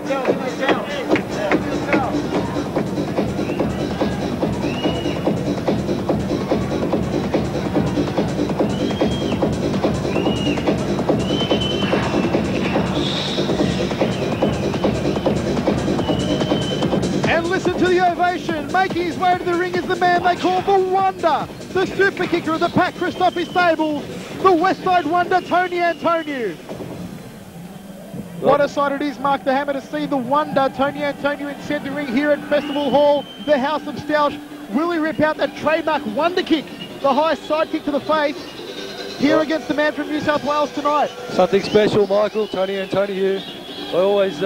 And listen to the ovation. Making his way to the ring is the man they call the Wonder, the super kicker of the Pat Christophe stables, the Westside Wonder, Tony Antoniou. What a sight it is, Mark the Hammer, to see the Wonder, Tony Antoniou, in centre ring here at Festival Hall, the House of Stoush. Will he rip out that trademark Wonder kick, the high side kick to the face, here against the man from New South Wales tonight? Something special, Michael, Tony Antoniou. I always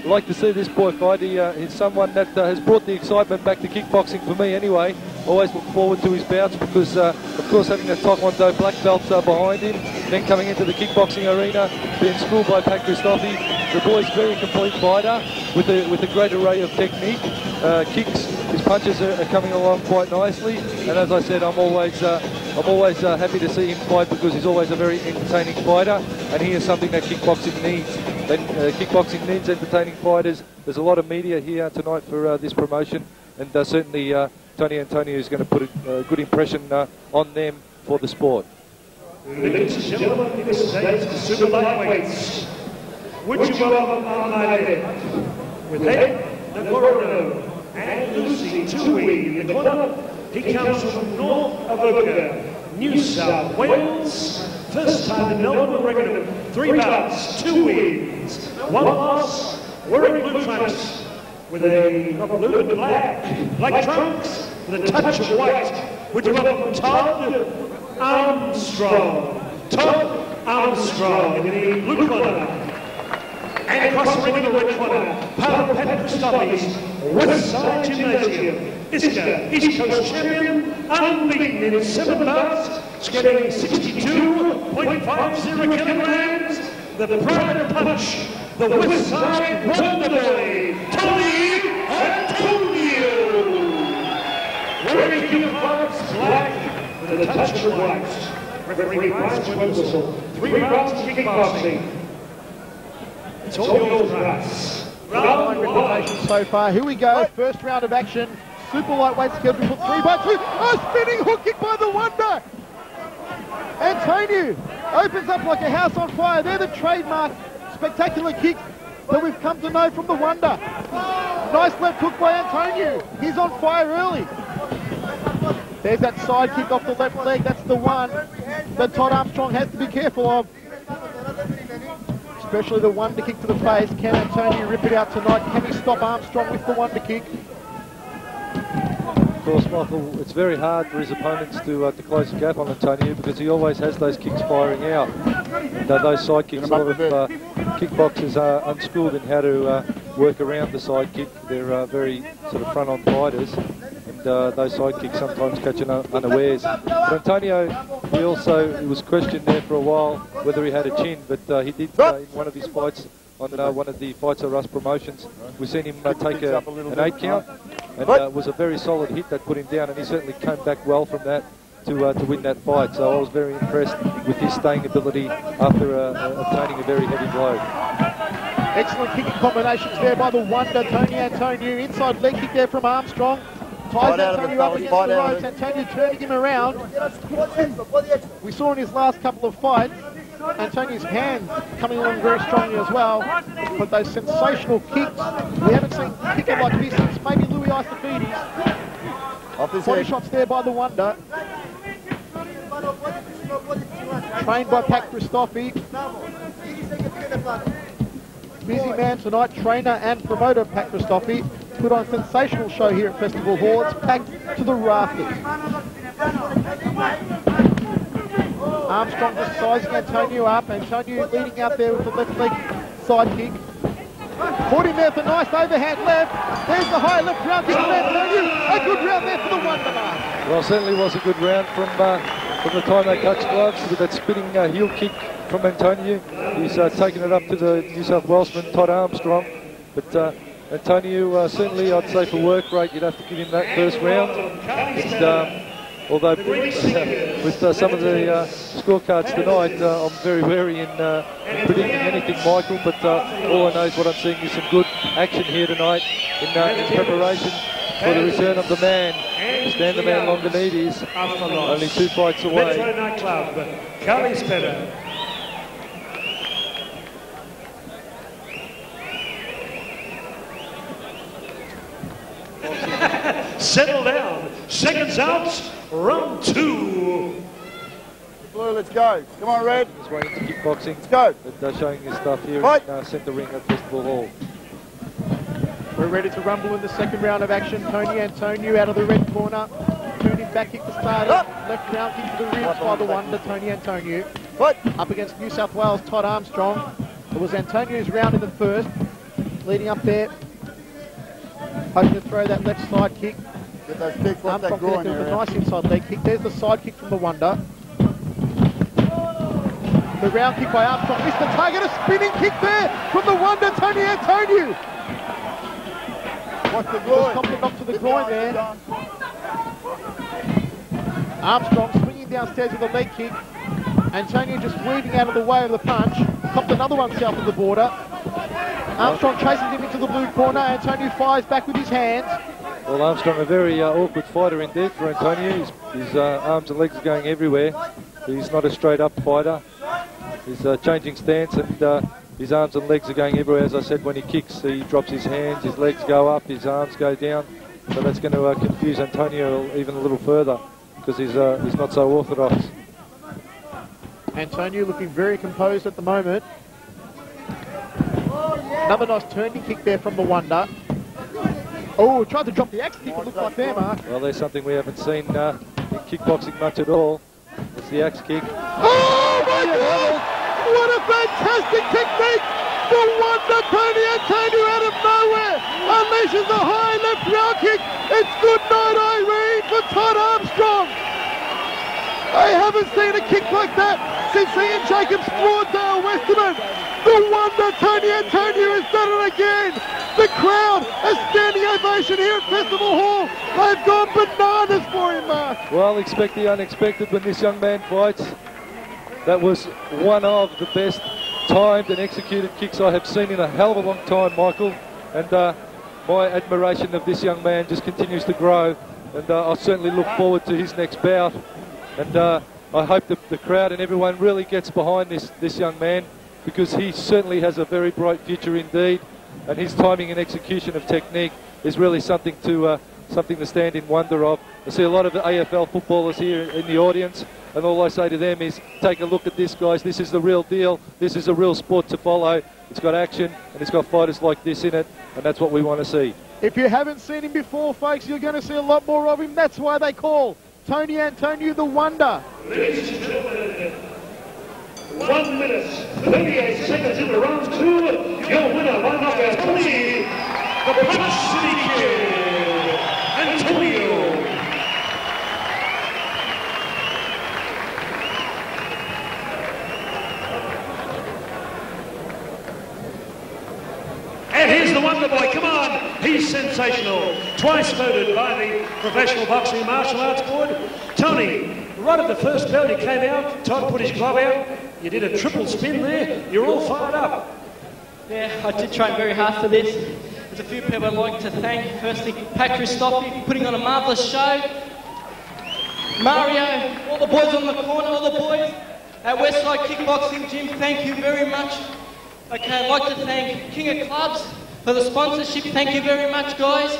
like to see this boy fight. He's someone that has brought the excitement back to kickboxing for me anyway. Always look forward to his bouts because, of course, having a Taekwondo black belt behind him, then coming into the kickboxing arena, being schooled by Pat Christophe. The boy's a very complete fighter with a great array of technique, kicks. His punches are coming along quite nicely, and as I said, I'm always happy to see him fight because he's always a very entertaining fighter, and he is something that kickboxing needs. Kickboxing needs entertaining fighters. There's a lot of media here tonight for this promotion, and certainly Tony Antoniou is going to put a good impression on them for the sport. Ladies and gentlemen, in this day's super lightweights, would you welcome on my left, with Ed Nagorno and Lucy Tui in the corner. He comes from North Avoca, New South Wales. First time in Melbourne, record of 3 bouts, 2 wins, 1 loss, wearing blue trunks with a blue and black trunks with a touch of white. Would you welcome Todd Armstrong. Todd Armstrong in the blue corner. And across the ring in the red corner, part of Pat Christophe's Westside Gymnasium. Iska, East Coast champion, unbeaten in 7 bouts, getting 62.50 kilograms. The pride punch, the Westside Wonder Boy, Tony Antoniou. Wearing uniforms black with a touch of white. Referee Bryce Whistle. 3 rounds of kickboxing. It's all yours, Bryce. Round 1 reputation so far. Here we go. First round of action. Super lightweight scheduled for 3 by 2. Oh, spinning hook kick by the Wonder. Antoniou opens up like a house on fire. They're the trademark spectacular kicks that we've come to know from the Wonder. Nice left hook by Antoniou. He's on fire early. There's that side kick off the left leg. That's the one that Todd Armstrong has to be careful of. Especially the Wonder kick to the face. Can Antoniou rip it out tonight? Can he stop Armstrong with the Wonder kick? Of course, Michael, it's very hard for his opponents to close the gap on Antoniou because he always has those kicks firing out. And those side kicks, a lot of kickboxers are unschooled in how to work around the side kick. They're very sort of front-on fighters, and those side kicks sometimes catch unawares. But Antoniou, he was questioned there for a while whether he had a chin, but he did in one of his fights, on one of the Fights of Us promotions. We've seen him take an 8 count, and it was a very solid hit that put him down, and he certainly came back well from that to win that fight. So I was very impressed with his staying ability after obtaining a very heavy blow. Excellent kicking combinations there by the Wonder, Tony Antoniou. Inside leg kick there from Armstrong. Ties Antoniou up against the ropes. Antoniou turning him around. We saw in his last couple of fights, Antoniou's hands coming along very strongly as well. But those sensational kicks, we haven't seen a kicker like this since maybe Louis Isofides. Body shots there by the Wonder. Trained by Pat Christophe. Busy man tonight, trainer and promoter Pat Christophe. Put on a sensational show here at Festival Hall. It's packed to the rafters. Armstrong just sizing Antoniou up. Antoniou leading out there with the left leg side kick. Caught him there for nice overhand left. There's the high left round kick from Antoniou. A good round there for the Wonder, Mark. Well, certainly was a good round from the time they touched gloves with that spinning heel kick from Antoniou. He's taken it up to the New South Welshman, Todd Armstrong. But Antoniou, certainly I'd say for work rate, you'd have to give him that first round. although with some of the scorecards tonight, I'm very wary in predicting anything, Michael, but all I know is what I'm seeing is some good action here tonight in preparation for the return of the man. Stand the man Longinides, only 2 fights away. Metro Nightclub, Carly's better. Settle down. Seconds out. Round 2. Blue, let's go. Come on, Red. His way into kickboxing. Let's go. They're showing his stuff here in centre ring at Festival Hall. We're ready to rumble in the second round of action. Tony Antoniou out of the red corner. Turning back kick to start it. Left round kick to the ribs by the wonder, Tony Antoniou. Up against New South Wales, Todd Armstrong. It was Antoniou's round in the first. Leading up there. Hoping to throw that left side kick. Get those kicks off that groin there. area. A nice inside leg kick. There's the side kick from the wonder. The round kick by Armstrong missed the target. A spinning kick there from the wonder, Tony Antoniou. Watch the groin. Just knocked to the groin there. Armstrong swinging downstairs with a leg kick. Antoniou just weaving out of the way of the punch. Copped another one south of the border. Armstrong chasing him into the blue corner. Antoniou fires back with his hands. Well, Armstrong, a very awkward fighter indeed for Antoniou. His arms and legs are going everywhere. He's not a straight-up fighter. He's changing stance, and his arms and legs are going everywhere. As I said, when he kicks, he drops his hands, his legs go up, his arms go down. So that's going to confuse Antoniou even a little further, because he's not so orthodox. Antoniou looking very composed at the moment. Another nice turning kick there from the wonder. Oh, tried to drop the axe kick, it looked like there, Mark. Well, there's something we haven't seen in kickboxing much at all. It's the axe kick. Oh my God! What a fantastic technique! The wonder, Tony Antoniou, out of nowhere unleashes a high left round kick. It's good night, Irene, for Todd Armstrong. I haven't seen a kick like that since Ian Jacobs Broaddale Westerman. The wonder, Tony Antoniou, has done it again. The crowd, a standing ovation here at Festival Hall. They've gone bananas for him, Mark. Well, expect the unexpected when this young man fights. That was one of the best timed and executed kicks I have seen in a hell of a long time, Michael. And my admiration of this young man just continues to grow. And I certainly look forward to his next bout. And I hope that the crowd and everyone really gets behind this young man, because he certainly has a very bright future indeed. And his timing and execution of technique is really something to stand in wonder of. I see a lot of the AFL footballers here in the audience, and all I say to them is, take a look at this, guys. This is the real deal. This is a real sport to follow. It's got action, and it's got fighters like this in it, and that's what we want to see. If you haven't seen him before, folks, you're going to see a lot more of him. That's why they call Tony Antoniou the wonder. Ladies and gentlemen, 1 minute, 38 seconds into round 2. Your winner by knockout, Tony, the Punch City Kid, Antoniou. And here's the wonder boy, come on, he's sensational. Twice voted by the Professional Boxing and Martial Arts Board. Tony, right at the first bell you came out, Todd put his glove out, you did a triple spin there, you're all fired up. Yeah, I did train very hard for this. There's a few people I'd like to thank. Firstly, Pat Christophe for putting on a marvellous show. Mario, all the boys on the corner, all the boys at Westside Kickboxing Gym, thank you very much. Okay, I'd like to thank King of Clubs for the sponsorship. Thank you very much, guys.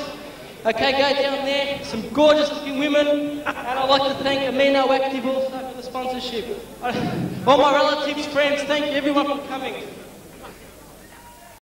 Okay, go down there, some gorgeous looking women. And I'd like to thank Amino Active also for the sponsorship. All my relatives, friends, thank you everyone for coming.